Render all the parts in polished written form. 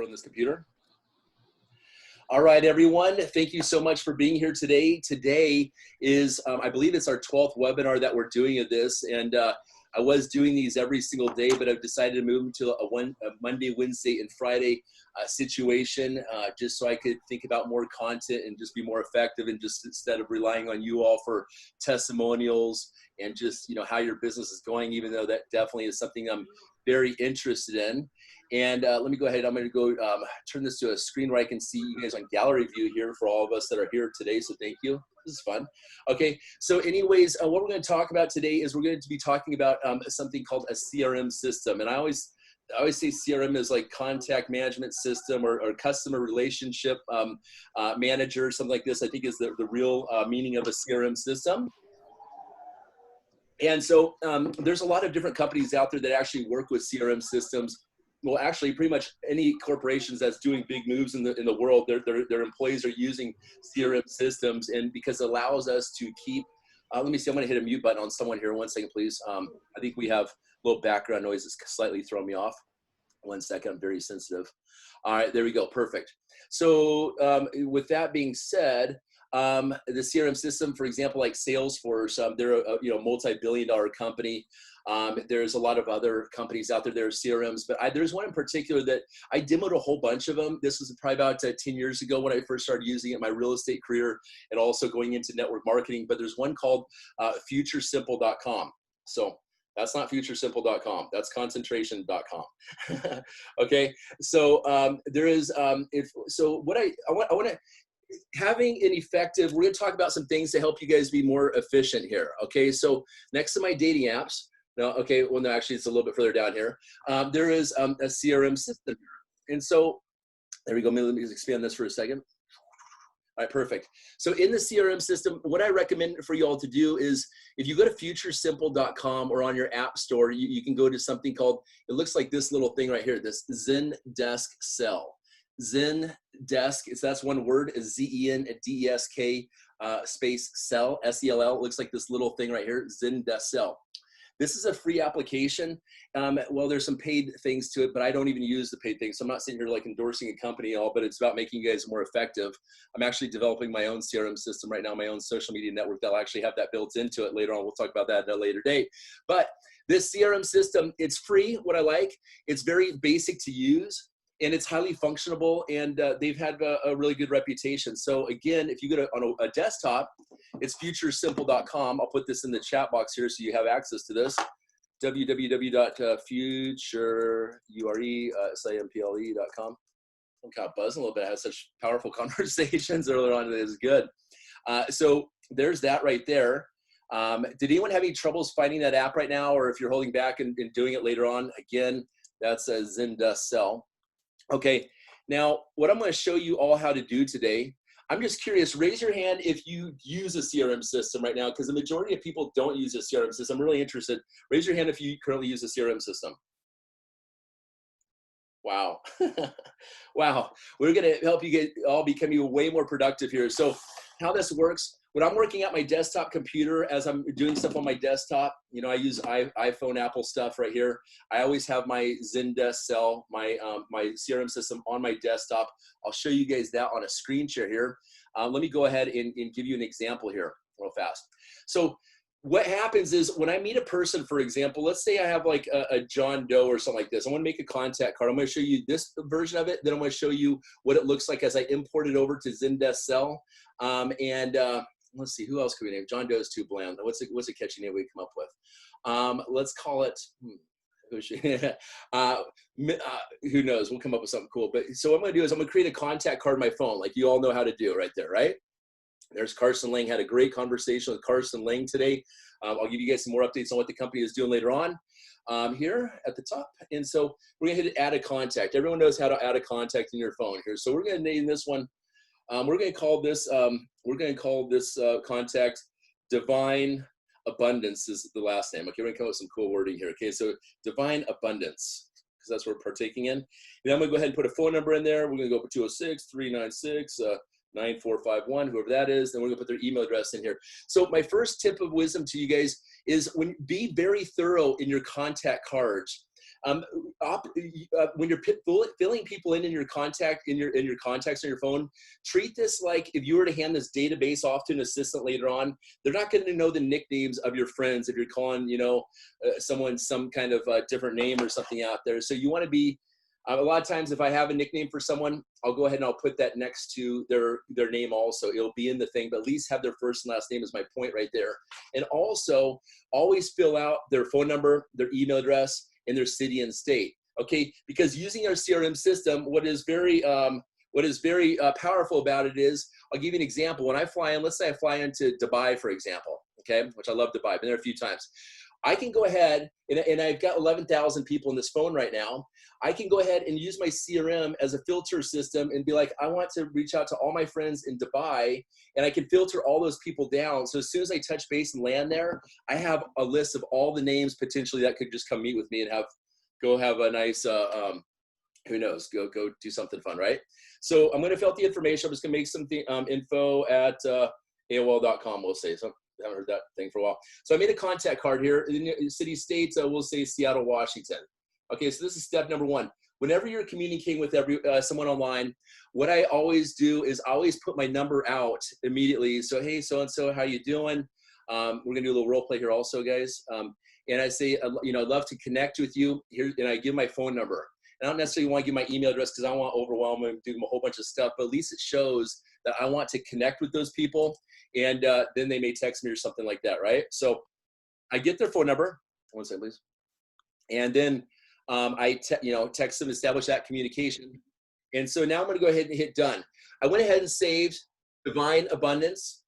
on this computer. All right, everyone. Thank you so much for being here today. Today is, I believe it's our 12th webinar that we're doing of this. And I was doing these every single day, but I've decided to move them to a Monday, Wednesday, and Friday situation, just so I could think about more content and just be more effective, and just instead of relying on you all for testimonials and just, you know, how your business is going, even though that definitely is something I'm very interested in. And let me go ahead. I'm going to go turn this to a screen where I can see you guys on gallery view here for all of us that are here today. So thank you. This is fun. Okay. So anyways, what we're going to talk about today is we're going to be talking about something called a CRM system. And I always say CRM is like contact management system or customer relationship manager, something like this, I think is the real meaning of a CRM system. And so there's a lot of different companies out there that actually work with CRM systems. Well, actually, pretty much any corporations that's doing big moves in the world, their employees are using CRM systems, and because it allows us to keep. Let me see. I'm going to hit a mute button on someone here. 1 second, please. I think we have a little background noise that's slightly throwing me off. 1 second. I'm very sensitive. All right, there we go. Perfect. So with that being said, the CRM system, for example, like Salesforce, they're a multi-billion-dollar company. There's a lot of other companies out there that are CRMs, but there's one in particular that I demoed a whole bunch of them. This was probably about 10 years ago when I first started using it in my real estate career and also going into network marketing. But there's one called futuresimple.com. So that's not futuresimple.com. That's concentration.com. Okay. So there is, what I want to, having an effective, we're going to talk about some things to help you guys be more efficient here. Okay. So next to my dating apps, no, okay. Well, no, actually it's a little bit further down here. There is a CRM system. And so there we go. Let me just expand this for a second. All right, perfect. So in the CRM system, what I recommend for you all to do is if you go to futuresimple.com or on your app store, you can go to something called, it looks like this little thing right here, this Zendesk Sell. Zendesk, that's one word, is Zendesk space sell, S-E-L-L. It looks like this little thing right here, Zendesk Sell. This is a free application. Well, there's some paid things to it, but I don't even use the paid things. So I'm not sitting here like endorsing a company at all, but it's about making you guys more effective. I'm actually developing my own CRM system right now, my own social media network that'll actually have that built into it later on. We'll talk about that at a later date. But this CRM system, it's free. What I like, it's very basic to use. And it's highly functionable, and they've had a really good reputation. So again, if you go to on a desktop, it's futuresimple.com. I'll put this in the chat box here so you have access to this. www.futureury.com. I'm kind of buzzing a little bit. I had such powerful conversations earlier on. It is good. So there's that right there. Did anyone have any troubles finding that app right now, or if you're holding back and doing it later on? Again, that's a Zendesk Sell. Okay, now what I'm going to show you all how to do today, I'm just curious, raise your hand if you use a CRM system right now, because the majority of people don't use a CRM system. I'm really interested. Raise your hand if you currently use a CRM system. Wow. Wow. We're going to help you get all becoming way more productive here. So how this works, when I'm working at my desktop computer, as I'm doing stuff on my desktop, you know, I use iPhone, Apple stuff right here. I always have my Zendesk Sell, my CRM system on my desktop. I'll show you guys that on a screen share here. Let me go ahead and give you an example here real fast. So what happens is when I meet a person, for example, let's say I have like a John Doe or something like this. I want to make a contact card. I'm going to show you this version of it. Then I'm going to show you what it looks like as I import it over to Zendesk Sell. Let's see, who else could we name? John Doe is too bland. What's a catchy name we come up with? Let's call it, who knows? We'll come up with something cool. But so what I'm going to do is I'm going to create a contact card on my phone, like you all know how to do right there, right? There's Carson Lang. Had a great conversation with Carson Lang today. I'll give you guys some more updates on what the company is doing later on here at the top. And so we're going to hit add a contact. Everyone knows how to add a contact in your phone here. So we're going to name this one. We're going to call this contact Divine Abundance is the last name. Okay, we're going to come up with some cool wording here. Okay, so Divine Abundance, because that's what we're partaking in. And then I'm going to go ahead and put a phone number in there. We're going to go for 206-396-9451, whoever that is. Then we're going to put their email address in here. So my first tip of wisdom to you guys is be very thorough in your contact cards. When you're filling people in your contacts on your phone, treat this like if you were to hand this database off to an assistant later on, they're not going to know the nicknames of your friends if you're calling, someone some kind of different name or something out there. So you want to be, a lot of times if I have a nickname for someone, I'll go ahead and I'll put that next to their name also. It'll be in the thing, but at least have their first and last name is my point right there. And also always fill out their phone number, their email address, and their city and state. Okay, because using our CRM system, what is very powerful about it is, I'll give you an example. When I fly in, let's say I fly into Dubai, for example, okay, which I love Dubai, been there a few times. I can go ahead, and I've got 11,000 people in this phone right now. I can go ahead and use my CRM as a filter system and be like, I want to reach out to all my friends in Dubai, and I can filter all those people down. So as soon as I touch base and land there, I have a list of all the names potentially that could just come meet with me and go have a nice, who knows, go do something fun, right? So I'm going to fill out the information. I'm just going to make something info at AOL.com, we'll say. So I haven't heard that thing for a while. So I made a contact card here. In city states, we'll say Seattle, Washington. Okay, so this is step number one. Whenever you're communicating with someone online, what I always do is I always put my number out immediately. So, hey, so-and-so, how you doing? We're going to do a little role play here also, guys. And I say, I'd love to connect with you here, and I give my phone number. And I don't necessarily want to give my email address because I don't want to overwhelm them, do them a whole bunch of stuff, but at least it shows that I want to connect with those people, and then they may text me or something like that, right? So I get their phone number. One second, please. And then I text them, establish that communication. And so now I'm going to go ahead and hit done. I went ahead and saved Divine Abundance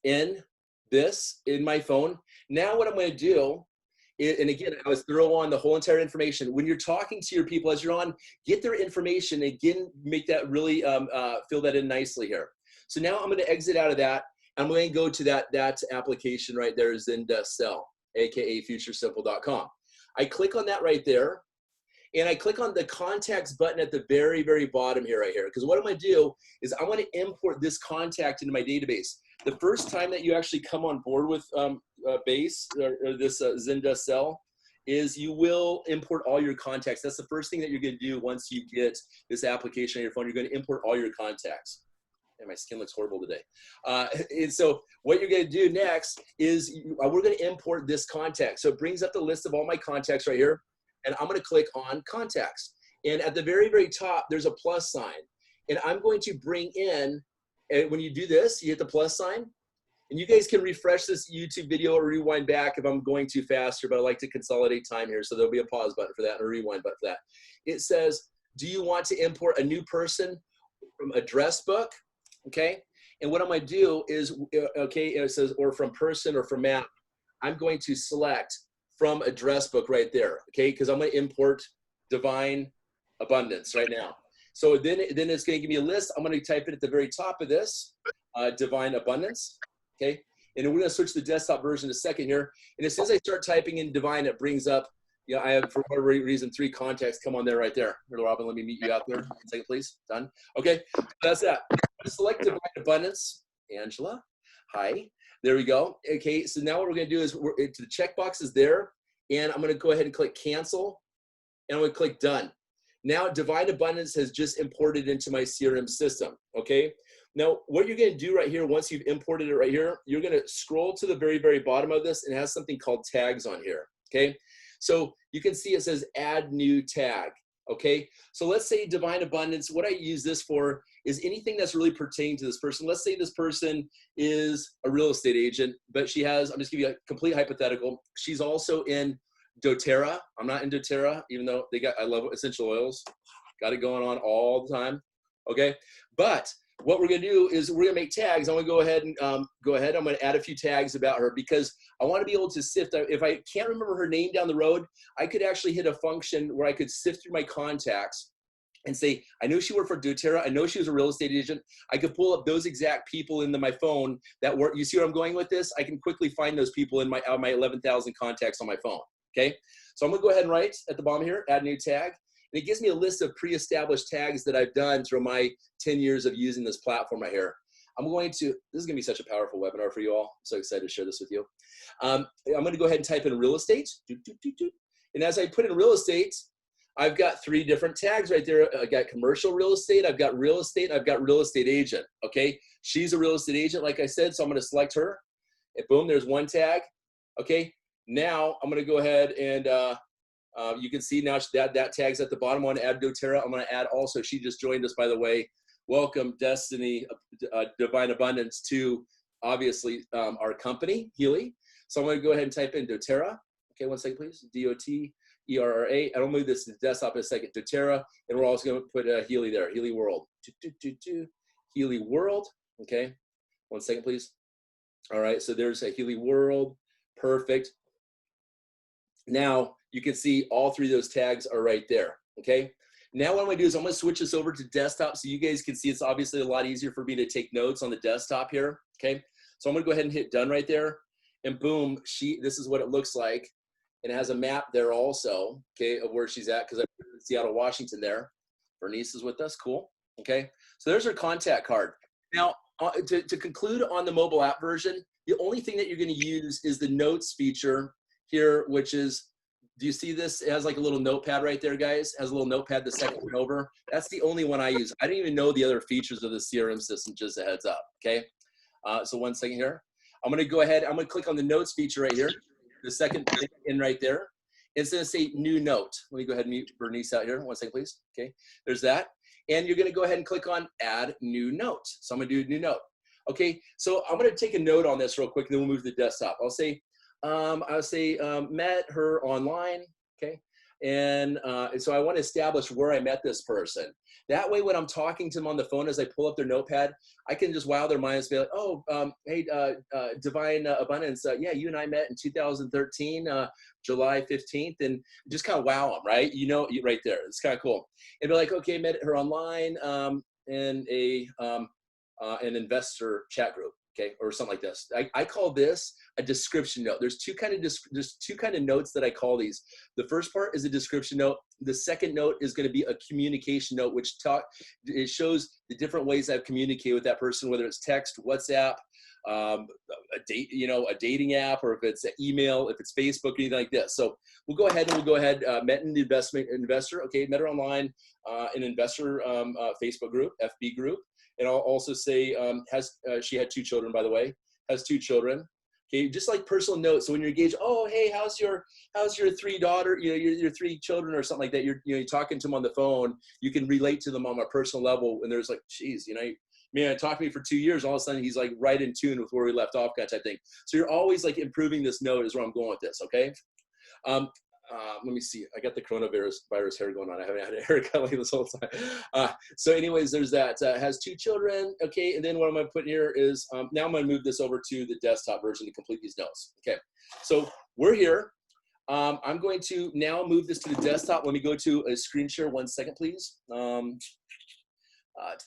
in my phone. Now what I'm going to do, and again, I was thorough on the whole entire information. When you're talking to your people as you're on, get their information. Again, make that really fill that in nicely here. So now I'm going to exit out of that. I'm going to go to that application right there, Zendesk, aka futuresimple.com. I click on that right there, and I click on the contacts button at the very, very bottom here, right here. Because what I'm going to do is I want to import this contact into my database. The first time that you actually come on board with Base or this Zendesk is you will import all your contacts. That's the first thing that you're going to do once you get this application on your phone. You're going to import all your contacts. And my skin looks horrible today. And so what you're going to do next is we're going to import this contact. So it brings up the list of all my contacts right here. And I'm going to click on contacts. And at the very, very top, there's a plus sign. And I'm going to bring in, and when you do this, you hit the plus sign. And you guys can refresh this YouTube video or rewind back if I'm going too fast here, but I like to consolidate time here. So there'll be a pause button for that and a rewind button for that. It says, do you want to import a new person from address book? Okay. And what I'm going to do is, okay, it says, or from person or from map, I'm going to select from address book right there. Okay. Because I'm going to import Divine Abundance right now. So then it's going to give me a list. I'm going to type it at the very top of this, Divine Abundance. Okay. And then we're going to switch to the desktop version in a second here. And as soon as I start typing in Divine, it brings up, I have, for whatever reason, 3 contacts come on there right there. Here, Robin, let me meet you out there. 1 second, please. Done. Okay. So that's that. Select Divine Abundance. Angela. Hi. There we go. Okay. So now what we're going to do is the checkbox is there. And I'm going to go ahead and click cancel. And I'm going to click done. Now, Divine Abundance has just imported into my CRM system. Okay. Now, what you're going to do right here, once you've imported it right here, you're going to scroll to the very, very bottom of this and it has something called tags on here. Okay. So you can see it says add new tag. Okay. So let's say Divine Abundance, what I use this for is anything that's really pertaining to this person. Let's say this person is a real estate agent, but she has, I'm just giving you a complete hypothetical. She's also in doTERRA. I'm not in doTERRA, even though I love essential oils. Got it going on all the time. Okay. But what we're going to do is we're going to make tags. I'm going to go ahead and I'm going to add a few tags about her because I want to be able to sift. If I can't remember her name down the road, I could actually hit a function where I could sift through my contacts and say, I know she worked for doTERRA. I know she was a real estate agent. I could pull up those exact people into my phone that work. You see where I'm going with this? I can quickly find those people in my 11,000 contacts on my phone. Okay. So I'm going to go ahead and write at the bottom here, add new tag. And it gives me a list of pre-established tags that I've done through my 10 years of using this platform right here. This is going to be such a powerful webinar for you all. I'm so excited to share this with you. I'm going to go ahead and type in real estate. And as I put in real estate, I've got 3 different tags right there. I got commercial real estate, I've got real estate, I've got real estate agent, okay? She's a real estate agent, like I said, so I'm gonna select her, and boom, there's 1 tag, okay? Now, I'm gonna go ahead and you can see now that tag's at the bottom. I want to add doTERRA. I'm going to add also, she just joined us, by the way. Welcome, Destiny, Divine Abundance, to obviously our company, Healy. So I'm going to go ahead and type in doTERRA. Okay, 1 second, please. DOTERRA. I'll move this to the desktop in a second. doTERRA, and we're also going to put Healy there. Healy World. Healy World. Okay, 1 second, please. All right, so there's a Healy World. Perfect. Now, you can see all 3 of those tags are right there, okay? Now what I'm gonna do is I'm gonna switch this over to desktop so you guys can see it's obviously a lot easier for me to take notes on the desktop here, okay? So I'm gonna go ahead and hit done right there, and boom, this is what it looks like. And it has a map there also, okay, of where she's at, because I'm in Seattle, Washington there. Bernice is with us, cool, okay? So there's her contact card. Now, to conclude on the mobile app version, the only thing that you're gonna use is the notes feature here, which is, do you see this? It has like a little notepad right there, guys. It has a little notepad the second one over. That's the only one I use. I didn't even know the other features of the CRM system, just a heads up, okay? So 1 second here. I'm gonna go ahead, I'm gonna click on the notes feature right here, the second thing in right there. It's gonna say new note. Let me go ahead and mute Bernice out here. 1 second, please, okay? There's that. And you're gonna go ahead and click on add new note. So I'm gonna do new note. Okay, so I'm gonna take a note on this real quick, and then we'll move to the desktop. I'll say, met her online, okay? And so I want to establish where I met this person. That way, when I'm talking to them on the phone, as I pull up their notepad, I can just wow their minds, be like, oh, hey, Divine Abundance, yeah, you and I met in 2013, July 15th, and just kind of wow them, right? You know, right there, it's kind of cool. And be like, okay, met her online in an investor chat group. Okay, or something like this. I call this a description note. There's two kind of notes that I call these. The first part is a description note. The second note is going to be a communication note, which it shows the different ways I've communicated with that person, whether it's text, WhatsApp, a dating app, or if it's an email, if it's Facebook, anything like this. So we'll go ahead met an investor. Okay, met her online, an investor Facebook group, FB group. And I'll also say, she had 2 children, by the way, has 2 children. Okay, just like personal notes. So when you're engaged, oh, hey, how's your 3 daughters, your 3 children or something like that. You're talking to them on the phone. You can relate to them on a personal level. And there's like, geez, man, talked to me for 2 years. All of a sudden, he's like right in tune with where we left off, kind of type thing. So you're always like improving this note is where I'm going with this. Okay. Let me see. I got the coronavirus hair going on. I haven't had a haircut like this whole time. So anyways, there's that. Has 2 children. Okay. And then what I'm going to put here is, now I'm going to move this over to the desktop version to complete these notes. Okay. So we're here. I'm going to now move this to the desktop. Let me go to a screen share. 1 second, please. To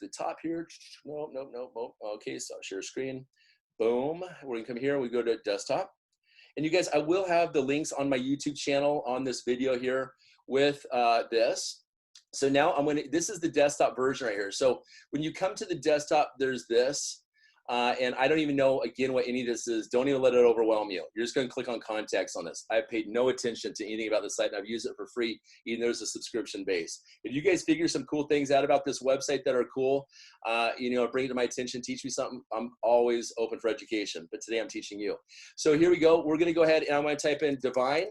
the top here. Nope. Okay. So share screen. Boom. We're going to come here. We go to desktop. And you guys, I will have the links on my YouTube channel on this video here with this. So now this is the desktop version right here. So when you come to the desktop, there's this. And I don't even know, again, what any of this is. Don't even let it overwhelm you. You're just going to click on contacts on this. I've paid no attention to anything about the site, and I've used it for free, even though there's a subscription base. If you guys figure some cool things out about this website that are cool, bring it to my attention, teach me something, I'm always open for education. But today I'm teaching you. So here we go. We're going to go ahead, and I'm going to type in Divine.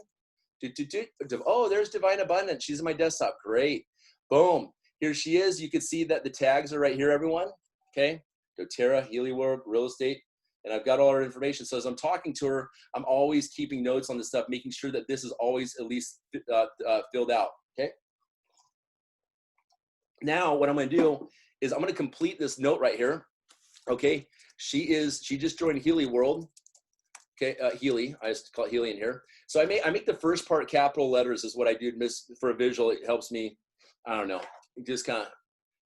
Oh, there's Divine Abundance. She's in my desktop. Great. Boom. Here she is. You can see that the tags are right here, everyone. Okay. doTERRA, Healy World, real estate, and I've got all her information. So as I'm talking to her, I'm always keeping notes on this stuff, making sure that this is always at least filled out, okay? Now what I'm gonna do is I'm gonna complete this note right here, okay? She just joined Healy World, okay, Healy, I just call it Healy in here. So I make the first part capital letters is what I do for a visual. It helps me, I don't know, it just kind of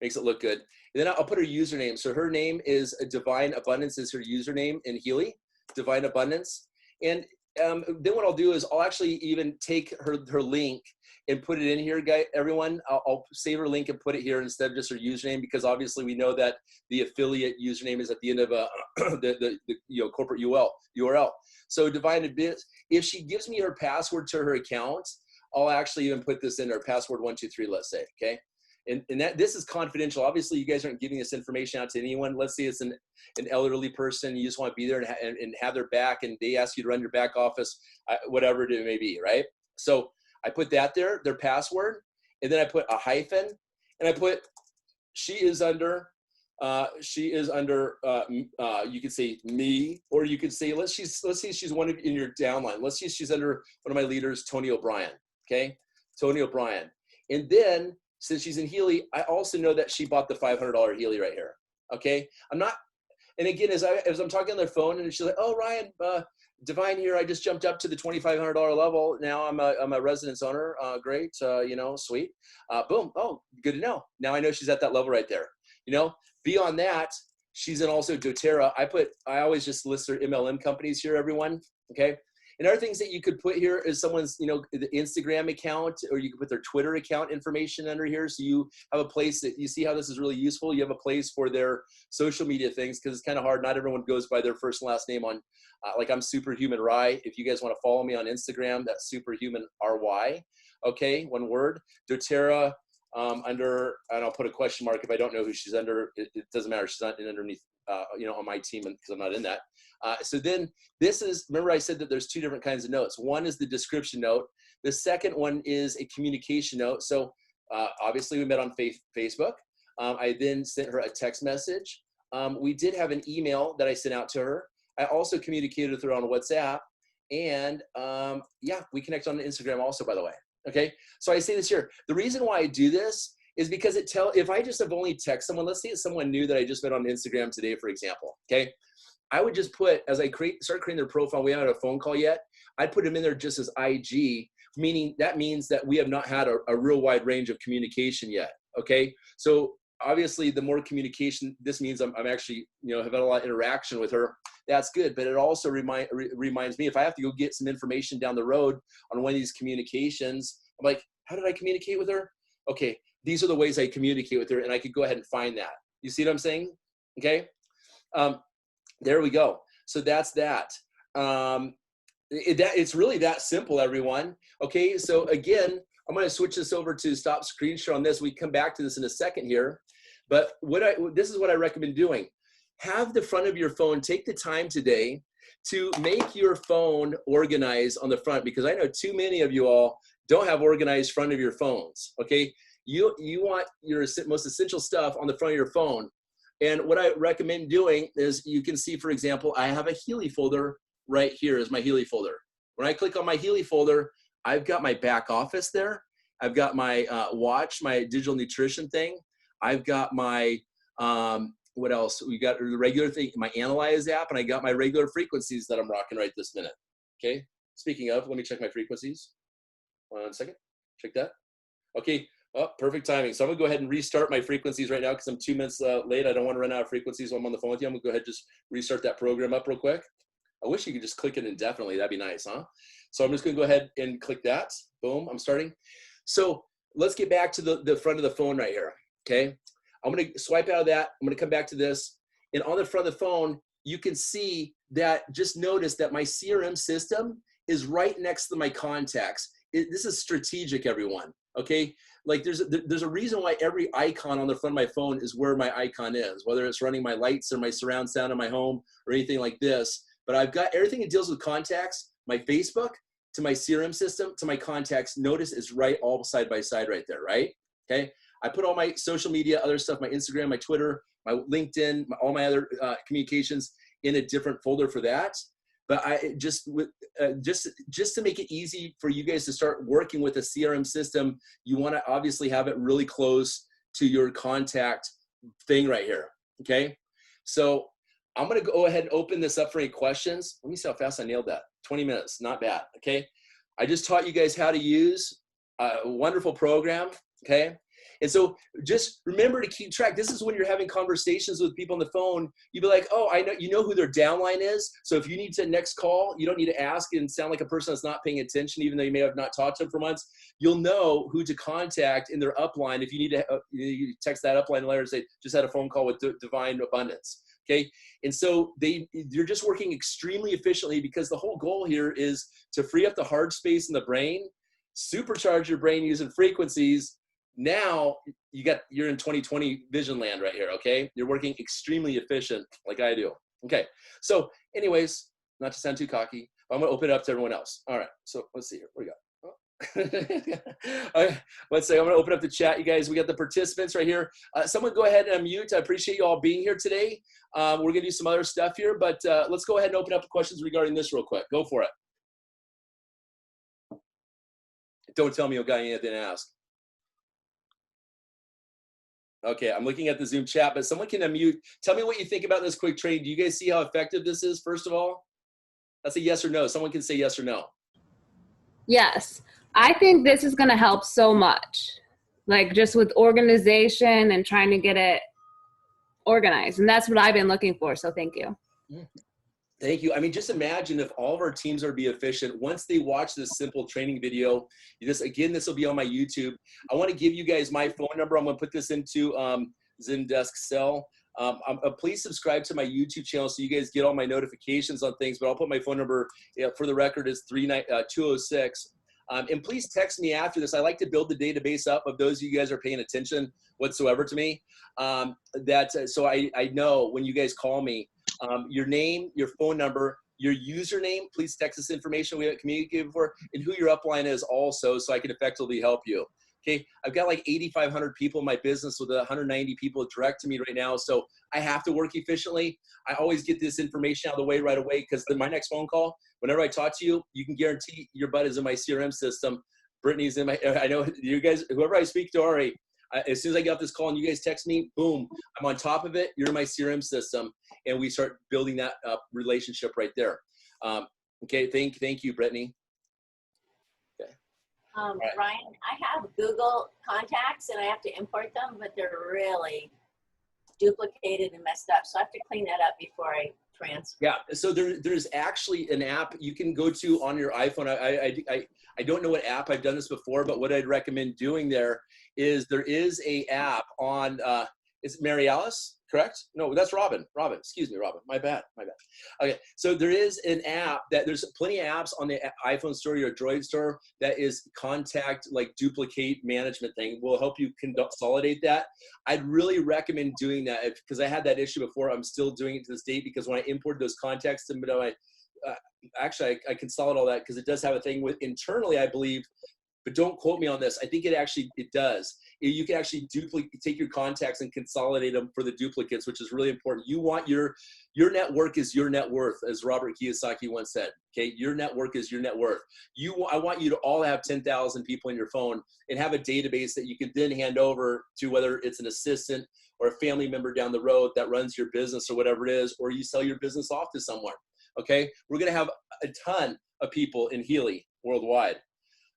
makes it look good. And then I'll put her username. So her name is Divine Abundance is her username in Healy, Divine Abundance. And then what I'll do is I'll actually even take her link and put it in here, everyone. I'll save her link and put it here instead of just her username, because obviously we know that the affiliate username is at the end of the corporate URL. So Divine Abundance, if she gives me her password to her account, I'll actually even put this in there, password 123, let's say, okay? And that this is confidential. Obviously, you guys aren't giving this information out to anyone. Let's say it's an elderly person. You just want to be there and have their back, and they ask you to run your back office, whatever it may be, right? So I put that there, their password, and then I put a hyphen, and I put she is under, you could say me, or you could say, let's say she's one of in your downline. Let's say she's under one of my leaders, Tony O'Brien, okay? Tony O'Brien. And then, since she's in Healy, I also know that she bought the $500 Healy right here, okay? I'm not, and again, as I'm talking on their phone, and she's like, oh, Ryan, Divine here, I just jumped up to the $2,500 level. Now I'm a residence owner, great, you know, sweet. Boom, oh, good to know. Now I know she's at that level right there, you know? Beyond that, she's in also doTERRA. I always just list their MLM companies here, everyone, okay? And other things that you could put here is someone's, you know, the Instagram account, or you could put their Twitter account information under here. So you have a place that you see how this is really useful. You have a place for their social media things, because it's kind of hard. Not everyone goes by their first and last name on, like I'm SuperhumanRy. If you guys want to follow me on Instagram, that's SuperhumanRy. Okay, one word. doTERRA under, and I'll put a question mark if I don't know who she's under. It doesn't matter. She's not underneath, you know, on my team, because I'm not in that. So then this is, remember I said that there's two different kinds of notes. One is the description note. The second one is a communication note. So obviously we met on Facebook. I then sent her a text message. We did have an email that I sent out to her. I also communicated with her on WhatsApp. And yeah, we connect on Instagram also, by the way. Okay, so I say this here. The reason why I do this is because if I just have only text someone, let's say it's someone new that I just met on Instagram today, for example, okay? I would just put, as I start creating their profile, we haven't had a phone call yet, I'd put them in there just as IG, meaning that means that we have not had a real wide range of communication yet, okay? So obviously the more communication, this means I'm actually, you know, have had a lot of interaction with her. That's good, but it also reminds me, if I have to go get some information down the road on one of these communications, I'm like, how did I communicate with her? Okay, these are the ways I communicate with her, and I could go ahead and find that. You see what I'm saying? Okay, there we go. So that's that. It's really that simple, everyone. Okay, so again, I'm going to switch this over to stop screen share on this. We come back to this in a second here, but this is what I recommend doing. Have the front of your phone, take the time today to make your phone organized on the front, because I know too many of you all don't have organized front of your phones, okay? You want your most essential stuff on the front of your phone. And what I recommend doing is, you can see, for example, I have a Healy folder right here is my Healy folder. When I click on my Healy folder, I've got my back office there. I've got my watch, my digital nutrition thing. I've got my, what else? We got the regular thing, my Analyze app, and I got my regular frequencies that I'm rocking right this minute. Okay. Speaking of, let me check my frequencies. 1 second. Check that. Okay. Oh, perfect timing. So I'm gonna go ahead and restart my frequencies right now, because I'm 2 minutes late. I don't want to run out of frequencies while I'm on the phone with you. I'm gonna go ahead and just restart that program up real quick. I wish you could just click it indefinitely. That'd be nice, huh? So I'm just gonna go ahead and click that. Boom, I'm starting. So let's get back to the front of the phone right here, okay? I'm gonna swipe out of that. I'm gonna come back to this. And on the front of the phone, you can see that, just notice that my CRM system is right next to my contacts. This is strategic, everyone, okay? Like there's a reason why every icon on the front of my phone is where my icon is, whether it's running my lights or my surround sound in my home or anything like this. But I've got everything that deals with contacts, my Facebook to my CRM system to my contacts, notice is right all side by side right there, right? Okay. I put all my social media, other stuff, my Instagram, my Twitter, my LinkedIn, all my other communications in a different folder for that. But I just to make it easy for you guys to start working with a CRM system, you want to obviously have it really close to your contact thing right here. Okay. So I'm going to go ahead and open this up for any questions. Let me see how fast I nailed that. 20 minutes, not bad. Okay. I just taught you guys how to use a wonderful program. Okay. And so just remember to keep track. This is when you're having conversations with people on the phone. You'd be like, oh, I know, you know who their downline is. So if you need to next call, you don't need to ask and sound like a person that's not paying attention, even though you may have not talked to them for months. You'll know who to contact in their upline. If you need to you text that upline later and say, just had a phone call with Divine Abundance. Okay. And so you're just working extremely efficiently, because the whole goal here is to free up the hard space in the brain supercharge your brain using frequencies. Now you're in 2020 vision land right here. Okay. You're working extremely efficient like I do. Okay. So anyways, not to sound too cocky, but I'm going to open it up to everyone else. All right. So let's see here. What do we got? Okay, let's say I'm going to open up the chat, you guys. We got the participants right here. Someone go ahead and unmute. I appreciate you all being here today. We're going to do some other stuff here, but let's go ahead and open up the questions regarding this real quick. Go for it. Don't tell me you got anything to ask. Okay, I'm looking at the Zoom chat, but someone can unmute. Tell me what you think about this quick training. Do you guys see how effective this is, first of all? That's a yes or no. Someone can say yes or no. Yes. I think this is going to help so much, like just with organization and trying to get it organized. And that's what I've been looking for. So thank you. Thank you. I mean, just imagine if all of our teams are to be efficient once they watch this simple training video. This will be on my YouTube. I want to give you guys my phone number. I'm going to put this into Zendesk cell. Please subscribe to my YouTube channel so you guys get all my notifications on things, but I'll put my phone number for the record is 206. And please text me after this. I like to build the database up of those of you guys are paying attention whatsoever to me. So I know when you guys call me, your name, your phone number, your username, please text this information we haven't communicated before, and who your upline is also, so I can effectively help you. Okay, I've got like 8,500 people in my business with 190 people direct to me right now, so I have to work efficiently. I always get this information out of the way right away, because my next phone call, whenever I talk to you, you can guarantee your butt is in my CRM system. Brittany's in my, I know you guys, whoever I speak to already, as soon as I get off this call and you guys text me, boom, I'm on top of it. You're in my CRM system, and we start building that relationship right there. Okay, thank you, Brittany. Right. Ryan, I have Google contacts and I have to import them, but they're really duplicated and messed up. So I have to clean that up before I transfer. Yeah, so there's actually an app you can go to on your iPhone. I don't know what app, I've done this before, but what I'd recommend doing there is a app on, is it Mary Alice, correct? No, that's Robin, excuse me, Robin, my bad. Okay, so there is an app there's plenty of apps on the iPhone store or Droid store that is contact, like duplicate management thing, will help you consolidate that. I'd really recommend doing that because I had that issue before. I'm still doing it to this date because when I imported those contacts to my, actually I consolidate all that because it does have a thing with internally, I believe, but don't quote me on this. I think it does. You can actually take your contacts and consolidate them for the duplicates, which is really important. You want your network is your net worth, as Robert Kiyosaki once said. Okay, your network is your net worth. I want you to all have 10,000 people in your phone and have a database that you can then hand over to, whether it's an assistant or a family member down the road that runs your business or whatever it is, or you sell your business off to someone. Okay, we're gonna have a ton of people in Healy worldwide.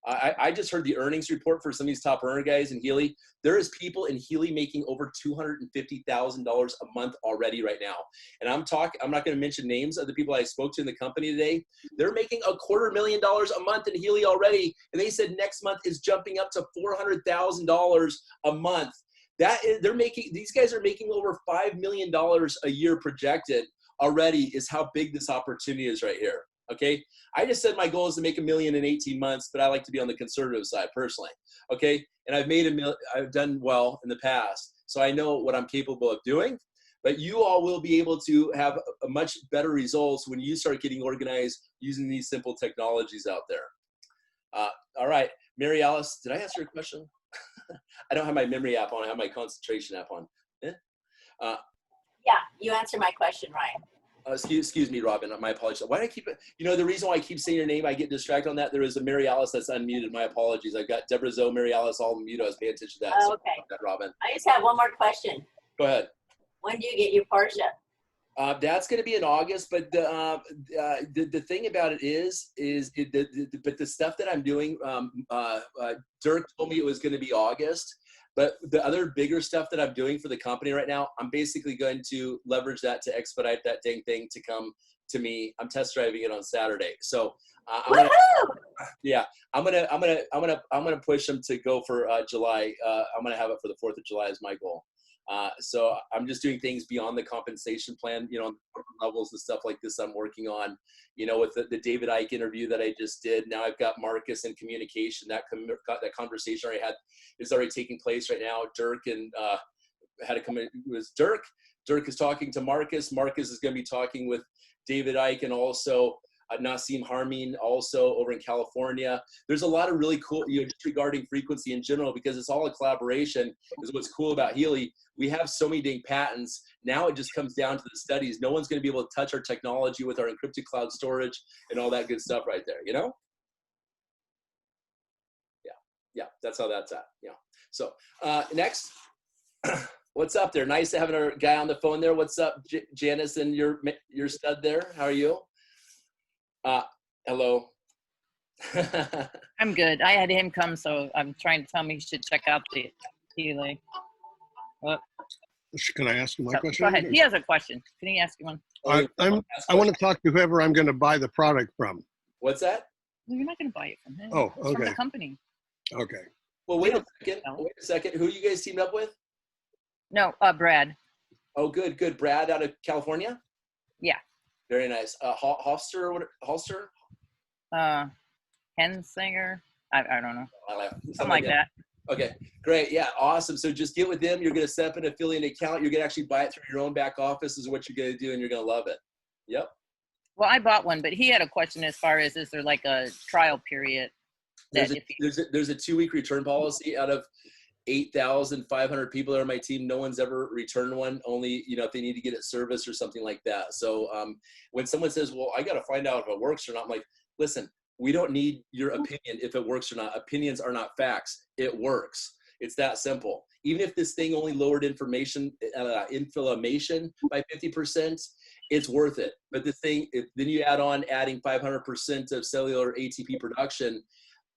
I just heard the earnings report for some of these top earner guys in Healy. There is people in Healy making over $250,000 a month already right now. And I'm not going to mention names of the people I spoke to in the company today. They're making $250,000 a month in Healy already. And they said next month is jumping up to $400,000 a month. These guys are making over $5 million a year projected already, is how big this opportunity is right here. Okay, I just said my goal is to make $1 million in 18 months, but I like to be on the conservative side personally. Okay, and I've done well in the past, so I know what I'm capable of doing. But you all will be able to have a much better results when you start getting organized using these simple technologies out there. All right, Mary Alice, did I answer your question? I don't have my memory app on. I have my concentration app on. Yeah, you answered my question, Ryan. Excuse me, Robin. My apologies. Why do I keep it? You know, the reason why I keep saying your name, I get distracted on that. There is a Mary Alice that's unmuted. My apologies. I've got Deborah Zoe, Mary Alice, all muted. I was paying attention to that. Oh, okay. That, Robin. I just have one more question. Go ahead. When do you get your Porsche? That's going to be in August, but the thing about it is but the stuff that I'm doing, Dirk told me it was going to be August. But the other bigger stuff that I'm doing for the company right now, I'm basically going to leverage that to expedite that dang thing to come to me. I'm test driving it on Saturday, so I'm gonna push them to go for July. I'm gonna have it for the 4th of July is my goal. So I'm just doing things beyond the compensation plan, you know, on levels and stuff like this I'm working on, you know, with the David Icke interview that I just did. Now I've got Marcus in communication. That conversation I had is already taking place right now. Dirk and had to come in. It was Dirk. Dirk is talking to Marcus. Marcus is going to be talking with David Icke and also Nassim Harmein, also over in California. There's a lot of really cool, you know, just regarding frequency in general, because it's all a collaboration. Is what's cool about Healy. We have so many dang patents. Now it just comes down to the studies. No one's going to be able to touch our technology with our encrypted cloud storage and all that good stuff right there, you know? Yeah, that's how that's at, yeah. So next, what's up there? Nice having our guy on the phone there. What's up, Janice and your stud there? How are you? Hello. I'm good. I had him come, so I'm trying to tell me he should check out the Healy. What? Can I ask you my question? Go ahead. He has a question. Can he ask you one? I want to talk to whoever I'm going to buy the product from. What's that? No, you're not going to buy it from him. Oh, It's from okay. the company. Okay. Well, wait a second. Who you guys teamed up with? No, Brad. Oh, good. Brad out of California? Yeah. Very nice. Holster? Hensinger. I don't know. Something like that. Okay, great. Yeah, awesome. So just get with them. You're going to set up an affiliate account. You're going to actually buy it through your own back office is what you're going to do, and you're going to love it. Yep. Well, I bought one, but he had a question as far as, is there like a trial period? There's a 2-week return policy. Out of 8,500 people that are on my team, no one's ever returned one, only, you know, if they need to get it serviced or something like that. So when someone says, well, I got to find out if it works or not, I'm like, listen, we don't need your opinion if it works or not. Opinions are not facts. It works. It's that simple. Even if this thing only lowered inflammation by 50%, it's worth it. But the thing, then you adding 500% of cellular ATP production,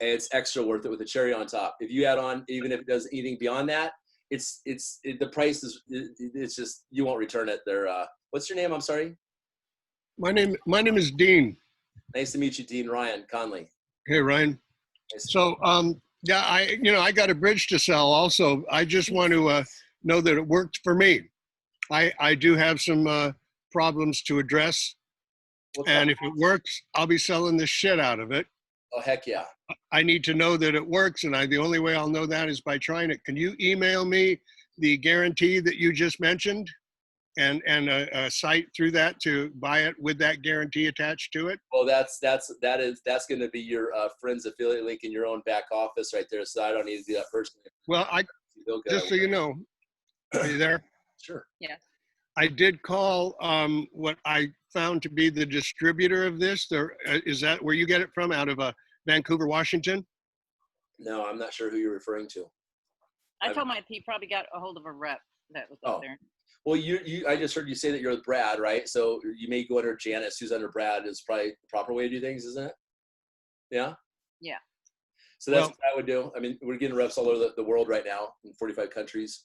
it's extra worth it with a cherry on top. If you add on, even if it does anything beyond that, the price is, it's just, you won't return it. What's your name? I'm sorry. My name is Dean. Nice to meet you, Dean. Ryan Conley. Hey, Ryan. So, yeah, I got a bridge to sell also. I just want to know that it worked for me. I do have some problems to address. And if it works, I'll be selling the shit out of it. Oh, heck yeah. I need to know that it works, and the only way I'll know that is by trying it. Can you email me the guarantee that you just mentioned and a site through that to buy it with that guarantee attached to it? Well, that's going to be your friend's affiliate link in your own back office right there. So I don't need to do that personally. Well, just so you know, are you there? Sure. Yeah. I did call what I found to be the distributor of this. Is that where you get it from, out of Vancouver, Washington? No, I'm not sure who you're referring to. I told he probably got a hold of a rep that was up there. Well, I just heard you say that you're with Brad, right? So you may go under Janice, who's under Brad, is probably the proper way to do things, isn't it? Yeah? Yeah. So that's what I would do. I mean, we're getting reps all over the world right now in 45 countries.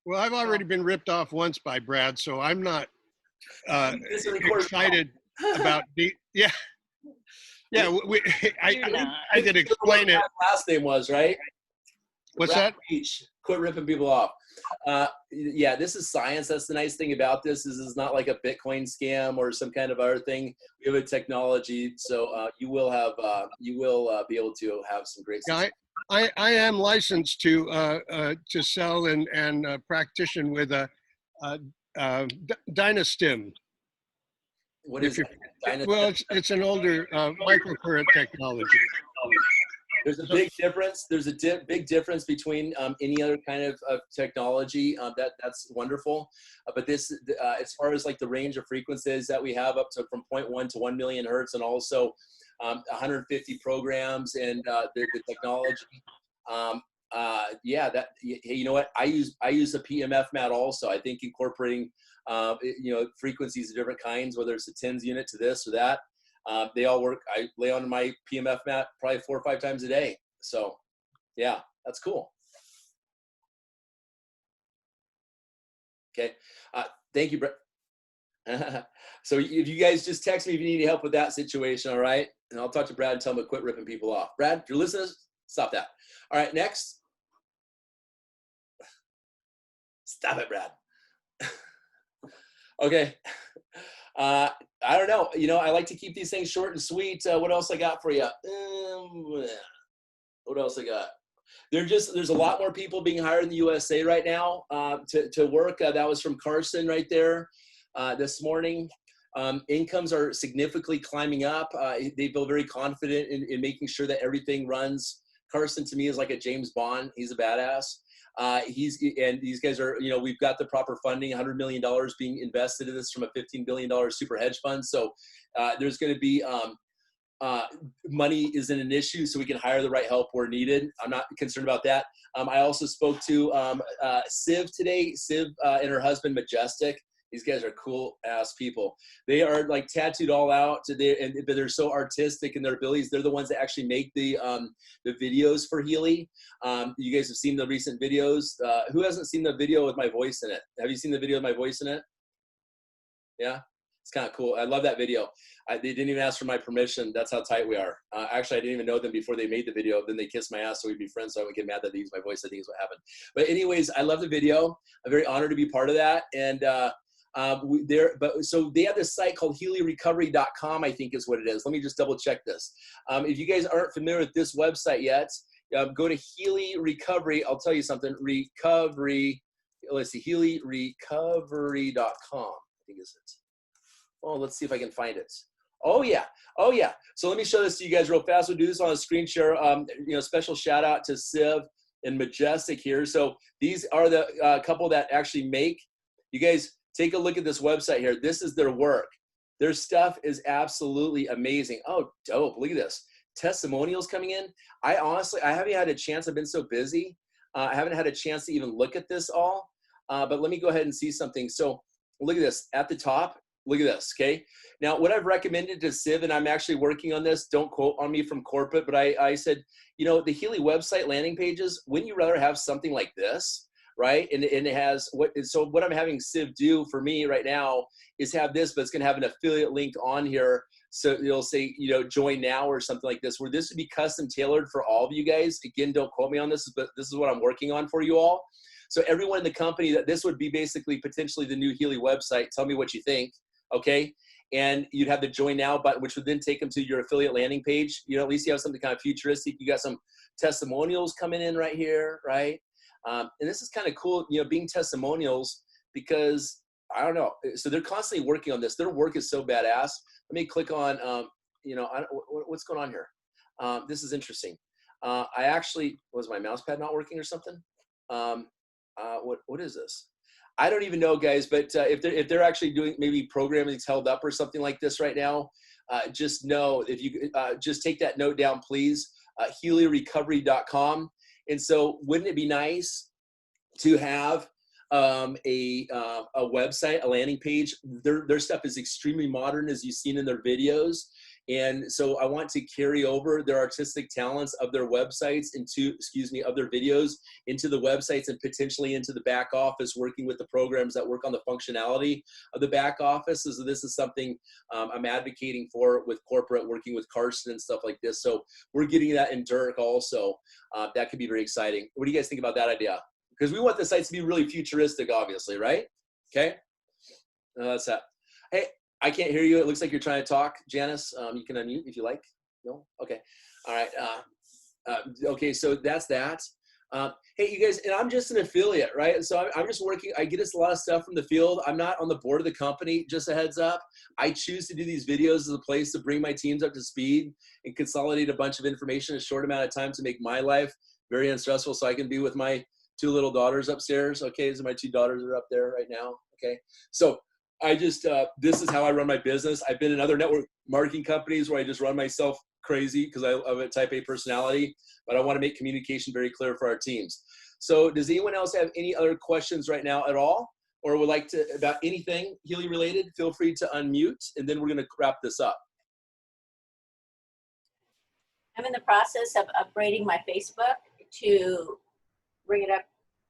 Well, I've already been ripped off once by Brad, so I'm not excited about yeah. I could explain it. What last name was, right? What's that? Quit ripping people off. Yeah, this is science. That's the nice thing about this is it's not like a Bitcoin scam or some kind of other thing. We have a technology, so you will be able to have some great. Yeah, I am licensed to sell and practitioner with a Dynastim. What is it? Well, it's an older microcurrent technology. There's a big difference. There's a big difference between any other kind of technology. That's wonderful. But this, as far as like the range of frequencies that we have up to from 0.1 to 1 million hertz, and also 150 programs and the technology. Yeah, you know what? I use a PMF mat also. I think incorporating frequencies of different kinds, whether it's a TENS unit to this or that. They all work. I lay on my PMF mat probably 4 or 5 times a day. So yeah, that's cool. Okay. Thank you, Brett. So if you guys just text me if you need any help with that situation, all right? And I'll talk to Brad and tell him to quit ripping people off. Brad, if you're listening, stop that. All right, next. Stop it, Brad. Okay. I don't know. You know, I like to keep these things short and sweet. What else I got for you? What else I got? There's a lot more people being hired in the USA right now to work. That was from Carson right there this morning. Incomes are significantly climbing up. They feel very confident in making sure that everything runs. Carson to me is like a James Bond. He's a badass. And these guys are, you know, we've got the proper funding, $100 million being invested in this from a $15 billion super hedge fund. So there's going to be money isn't an issue, so we can hire the right help where needed. I'm not concerned about that. I also spoke to Civ today. Civ and her husband Majestic. These guys are cool ass people. They are like tattooed all out. But they're so artistic in their abilities. They're the ones that actually make the videos for Healy. You guys have seen the recent videos. Who hasn't seen the video with my voice in it? Have you seen the video with my voice in it? Yeah, it's kind of cool. I love that video. They didn't even ask for my permission. That's how tight we are. Actually, I didn't even know them before they made the video. Then they kissed my ass, so we'd be friends. So I would get mad that they used my voice. I think is what happened. But anyways, I love the video. I'm very honored to be part of that. And so they have this site called HealyRecovery.com, I think is what it is. Let me just double check this. If you guys aren't familiar with this website yet, go to Healy Recovery. I'll tell you something. Recovery. Let's see. HealyRecovery.com. I think is it. Oh, let's see if I can find it. Oh yeah. Oh yeah. So let me show this to you guys real fast. We'll do this on a screen share. You know, special shout out to Civ and Majestic here. So these are the couple that actually make. You guys take a look at this website here. This is their work. Their stuff is absolutely amazing. Oh, dope. Look at this. Testimonials coming in. I haven't had a chance. I've been so busy. I haven't had a chance to even look at this all. But let me go ahead and see something. So look at this at the top. Look at this, okay? Now, what I've recommended to Civ, and I'm actually working on this, don't quote on me from corporate, but I said, you know, the Healy website landing pages, wouldn't you rather have something like this, right? And it has, so what I'm having Civ do for me right now is have this, but it's gonna have an affiliate link on here. So it'll say, you know, join now or something like this, where this would be custom tailored for all of you guys. Again, don't quote me on this, but this is what I'm working on for you all. So everyone in the company, that this would be basically potentially the new Healy website. Tell me what you think. Okay, and you'd have the join now button, which would then take them to your affiliate landing page. You know, at least you have something kind of futuristic. You got some testimonials coming in right here, right? And this is kind of cool, you know, being testimonials, because I don't know. So they're constantly working on this. Their work is so badass. Let me click on, you know, what's going on here? This is interesting. I actually, was my mouse pad not working or something? What is this? I don't even know, guys, but if they're actually doing maybe programming that's held up or something like this right now, just know, if you just take that note down, please, HealyRecovery.com. And so wouldn't it be nice to have a website, a landing page? Their stuff is extremely modern, as you've seen in their videos. And so I want to carry over their artistic talents of their websites of their videos into the websites and potentially into the back office, working with the programs that work on the functionality of the back office. So this is something I'm advocating for with corporate, working with Carson and stuff like this. So we're getting that in Dirk also. That could be very exciting. What do you guys think about that idea? Because we want the sites to be really futuristic, obviously, right? Okay. That's that. Hey, I can't hear you. It looks like you're trying to talk, Janice. You can unmute if you like. No? Okay. All right. Okay, so that's that. Hey, you guys, and I'm just an affiliate, right? So I'm just working. I get us a lot of stuff from the field. I'm not on the board of the company, just a heads up. I choose to do these videos as a place to bring my teams up to speed and consolidate a bunch of information in a short amount of time to make my life very unstressful, so I can be with my 2 little daughters upstairs. Okay, so my 2 daughters are up there right now. Okay, so I just, this is how I run my business. I've been in other network marketing companies where I just run myself crazy because I have a type A personality, but I want to make communication very clear for our teams. So does anyone else have any other questions right now at all? Or would like to, about anything Healy related? Feel free to unmute, and then we're going to wrap this up. I'm in the process of upgrading my Facebook to bring it up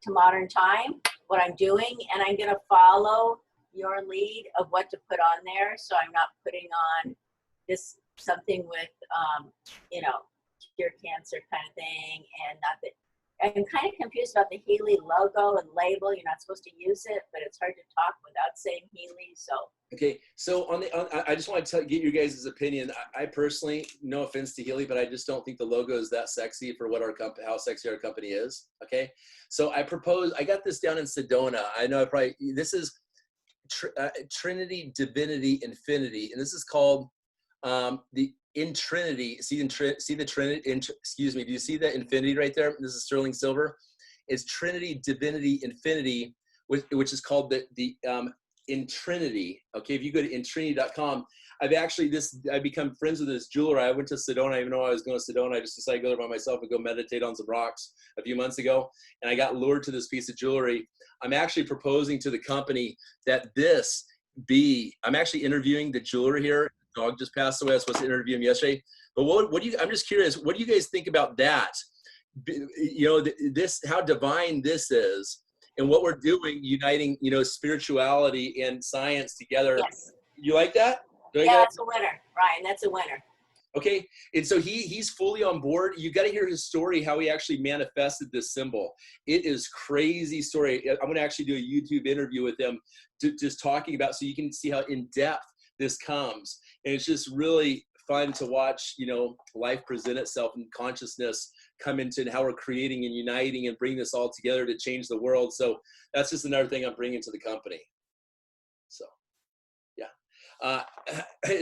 to modern time, what I'm doing, and I'm going to follow your lead of what to put on there, so I'm not putting on this something with you know, cure cancer kind of thing, and not that I'm kind of confused about the Healy logo and label. You're not supposed to use it, but it's hard to talk without saying Healy. So Okay, so I just want to get you guys' opinion. I personally, no offense to Healy, but I just don't think the logo is that sexy for what our company, how sexy our company is. Okay, so I got this down in Sedona. I know this is Trinity, Divinity, Infinity, and this is called the in Trinity. See the Trinity? Excuse me. Do you see that infinity right there? This is sterling silver. It's Trinity, Divinity, Infinity, which is called the in Trinity. Okay, if you go to intrinity.com, I've become friends with this jeweler. I went to Sedona, even though I was going to Sedona. I just decided to go there by myself and go meditate on some rocks a few months ago. And I got lured to this piece of jewelry. I'm actually proposing to the company that I'm actually interviewing the jeweler here. The dog just passed away. I was supposed to interview him yesterday. But I'm just curious, what do you guys think about that? You know, how divine this is. And what we're doing, uniting, spirituality and science together. yes, You like that? that's a winner, Ryan. That's a winner. Okay, and so he's fully on board. You got to hear his story, how he actually manifested this symbol. It is crazy story. I'm going to actually do a YouTube interview with him, just talking about, so you can see how in depth this comes. And it's just really fun to watch, life present itself and consciousness come into how we're creating and uniting and bring this all together to change the world. So that's just another thing I'm bringing to the company. So, yeah.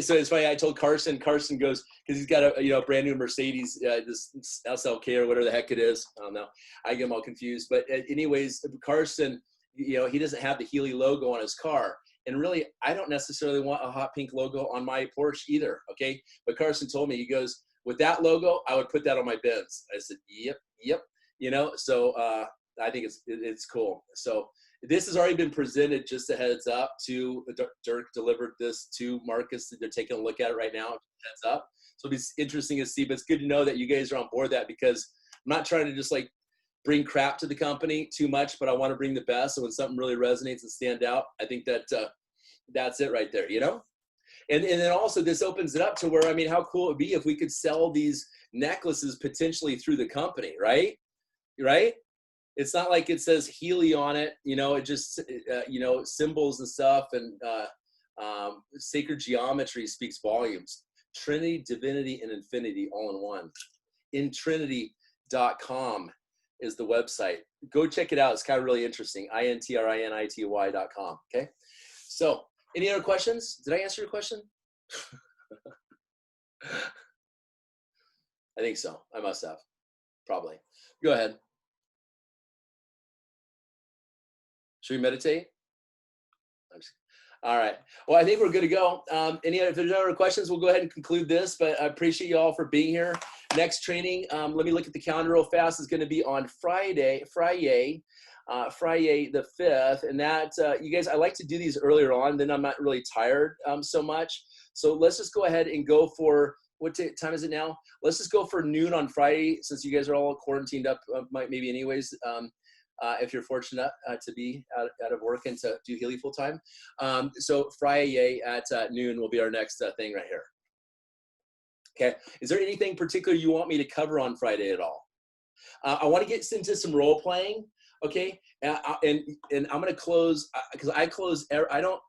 So it's funny. I told Carson goes, because he's got a brand new Mercedes, this SLK or whatever the heck it is. I don't know. I get them all confused. But anyways, Carson, he doesn't have the Healy logo on his car. And really, I don't necessarily want a hot pink logo on my Porsche either. Okay. But Carson told me, he goes, with that logo, I would put that on my Benz. I said, yep. So I think it's cool. So this has already been presented, just a heads up, to Dirk delivered this to Marcus. They're taking a look at it right now, heads up. So it'll be interesting to see, but it's good to know that you guys are on board that, because I'm not trying to just like bring crap to the company too much, but I want to bring the best. So when something really resonates and stand out, I think that that's it right there, And then also this opens it up to where, how cool it would be if we could sell these necklaces potentially through the company, right? Right? It's not like it says Healy on it, it just, symbols and stuff, and sacred geometry speaks volumes. Trinity, Divinity, and Infinity all in one. Intrinity.com is the website. Go check it out. It's kind of really interesting. INTRINITY.com. Okay. So, any other questions? Did I answer your question? I think so. I must have. Probably. Go ahead. Should we meditate? All right. Well, I think we're good to go. If there's no other questions, we'll go ahead and conclude this. But I appreciate you all for being here. Next training, let me look at the calendar real fast, is going to be on Friday the 5th. And that, you guys, I like to do these earlier on, then I'm not really tired so much. So let's just go ahead and go for, what time is it now? Let's just go for noon on Friday, since you guys are all quarantined up, maybe anyways. If you're fortunate to be out of work and to do Healy full time. So Friday at noon will be our next thing right here. Okay. Is there anything particular you want me to cover on Friday at all? I want to get into some role playing. Okay. And I'm going to close, because I don't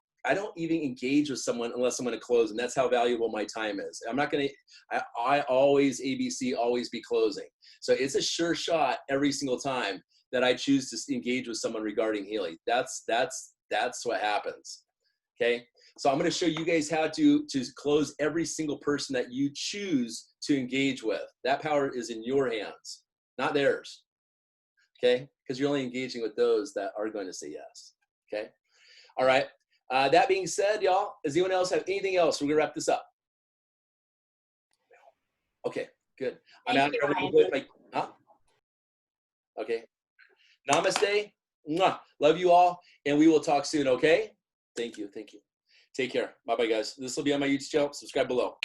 even engage with someone unless I'm going to close, and that's how valuable my time is. I'm not going to, I always always be closing. So it's a sure shot every single time that I choose to engage with someone regarding Healy. That's what happens. Okay. So I'm going to show you guys how to close every single person that you choose to engage with. That power is in your hands, not theirs. Okay. Because you're only engaging with those that are going to say yes. Okay. All right. That being said, y'all, does anyone else have anything else? We're going to wrap this up. Okay, good. I'm out here. Okay. Namaste. Mwah. Love you all. And we will talk soon. Okay. Thank you. Take care. Bye-bye, guys. This will be on my YouTube channel. Subscribe below.